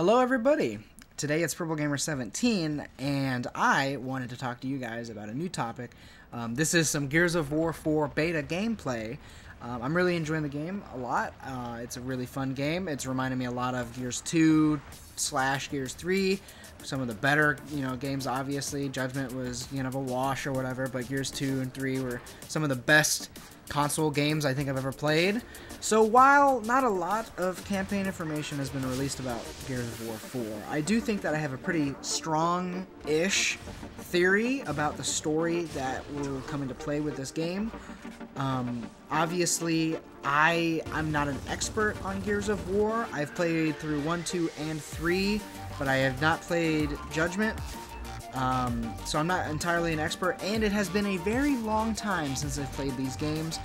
Hello everybody! Today it's Purple Gamer 17 and I wanted to talk to you guys about a new topic. This is some Gears of War 4 beta gameplay. I'm really enjoying the game a lot. It's a really fun game. It's reminding me a lot of Gears 2 / Gears 3. Some of the better, games obviously. Judgment was, a wash or whatever, but Gears 2 and 3 were some of the best console games I think I've ever played. So while not a lot of campaign information has been released about Gears of War 4, I do think that I have a pretty strong-ish theory about the story that will come into play with this game. Obviously, I'm not an expert on Gears of War. I've played through 1, 2, and 3, but I have not played Judgment. So I'm not entirely an expert, and it has been a very long time since I've played these games.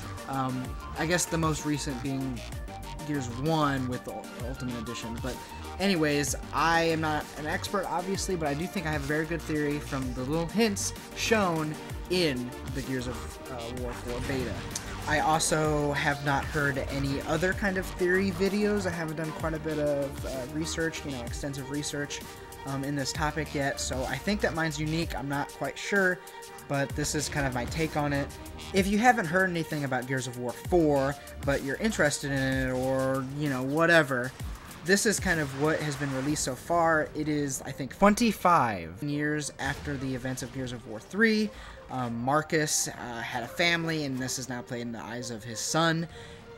I guess the most recent being Gears 1 with the Ultimate Edition. But anyways, I am not an expert, obviously, but I do think I have a very good theory from the little hints shown in the Gears of War 4 beta. I also have not heard any other kind of theory videos. I haven't done quite a bit of research, extensive research in this topic yet, so I think that mine's unique. I'm not quite sure, but this is kind of my take on it. If you haven't heard anything about Gears of War 4, but you're interested in it, or, whatever, this is kind of what has been released so far. It is, I think, 25 years after the events of Gears of War 3. Marcus had a family, and this is now played in the eyes of his son.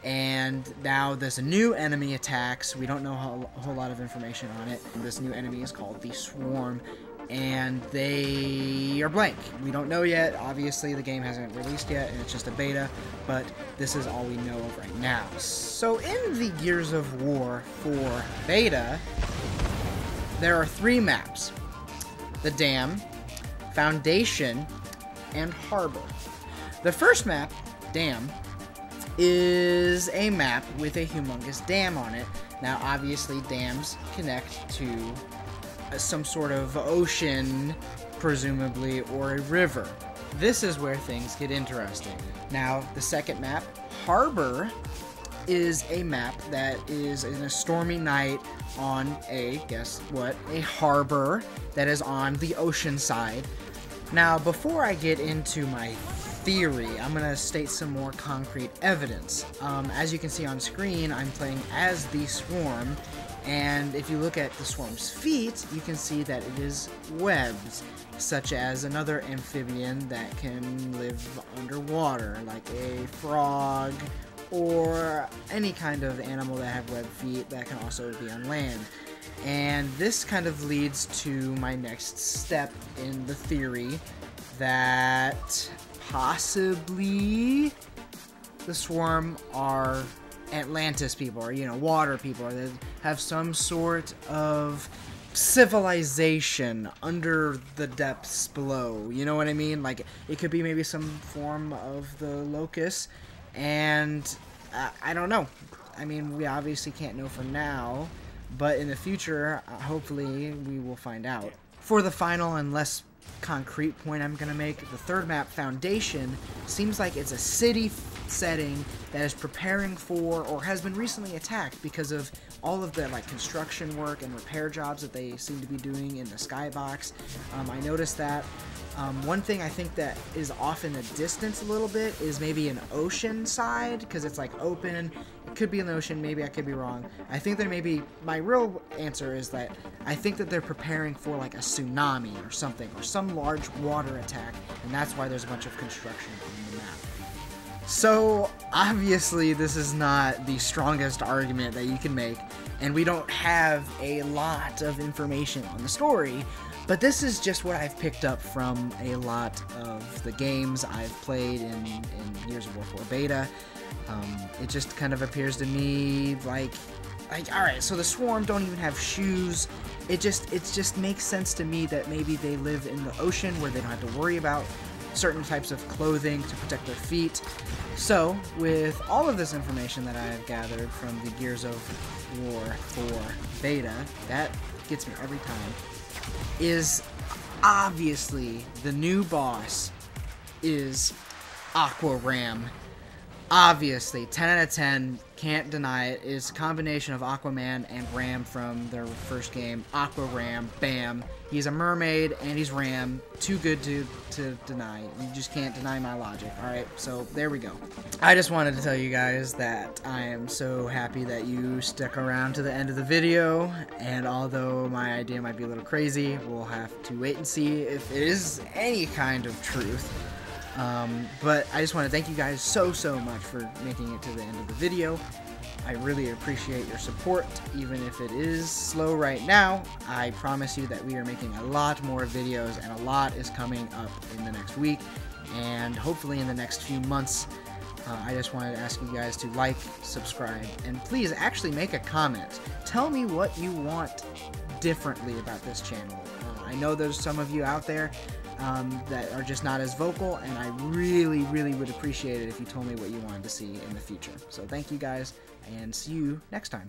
And now this new enemy attacks. We don't know a whole lot of information on it. This new enemy is called the Swarm, and they are blank. We don't know yet. Obviously, the game hasn't released yet, and it's just a beta, but this is all we know of right now. So in the Gears of War 4 beta, there are 3 maps: the Dam, Foundation, and Harbor. The first map, Dam, is a map with a humongous dam on it. Now, obviously, dams connect to some sort of ocean, presumably, or a river. This is where things get interesting. Now, the second map, Harbor, is a map that is in a stormy night on guess what, a harbor that is on the ocean side. Now, before I get into my theory, I'm going to state some more concrete evidence. As you can see on screen, I'm playing as the Swarm, and if you look at the Swarm's feet, you can see that it is webs, such as another amphibian that can live underwater, like a frog, or any kind of animal that have web feet that can also be on land. And this kind of leads to my next step in the theory that possibly the Swarm are Atlantis people, or, water people, or they have some sort of civilization under the depths below. You know what I mean? Like, it could be maybe some form of the Locust, and I don't know. I mean, we obviously can't know for now, but in the future, hopefully, we will find out. For the final and less concrete point I'm going to make, the third map, Foundation, seems like it's a city setting that is preparing for, or has been recently attacked because of all of the construction work and repair jobs that they seem to be doing in the skybox. I noticed that. One thing I think that is off in the distance a little bit is maybe an ocean side, because it's open. It could be an ocean, maybe I could be wrong. I think that maybe, my real answer is that I think that they're preparing for a tsunami or something, or some large water attack, and that's why there's a bunch of construction on the map. So, obviously, this is not the strongest argument that you can make, and we don't have a lot of information on the story, but this is just what I've picked up from a lot of the games I've played in Gears of War 4 beta. It just kind of appears to me alright, so the Swarm don't even have shoes. It just makes sense to me that maybe they live in the ocean where they don't have to worry about certain types of clothing to protect their feet. So, with all of this information that I have gathered from the Gears of War 4 beta, that gets me every time, is obviously the new boss is Aqua Ram. Obviously, 10 out of 10. can't deny it. It's a combination of Aquaman and Ram from their first game. Aqua Ram, bam. He's a mermaid and he's Ram. Too good to deny. You just can't deny my logic. Alright, so there we go. I just wanted to tell you guys that I am so happy that you stuck around to the end of the video. And although my idea might be a little crazy, we'll have to wait and see if it is any kind of truth. But I just want to thank you guys so much for making it to the end of the video. I really appreciate your support, even if it is slow right now. I promise you that we are making a lot more videos, and a lot is coming up in the next week, and hopefully in the next few months. I just wanted to ask you guys to like, subscribe, and please actually make a comment. Tell me what you want differently about this channel. I know there's some of you out there that are just not as vocal, and I really would appreciate it if you told me what you wanted to see in the future. So thank you guys, and see you next time.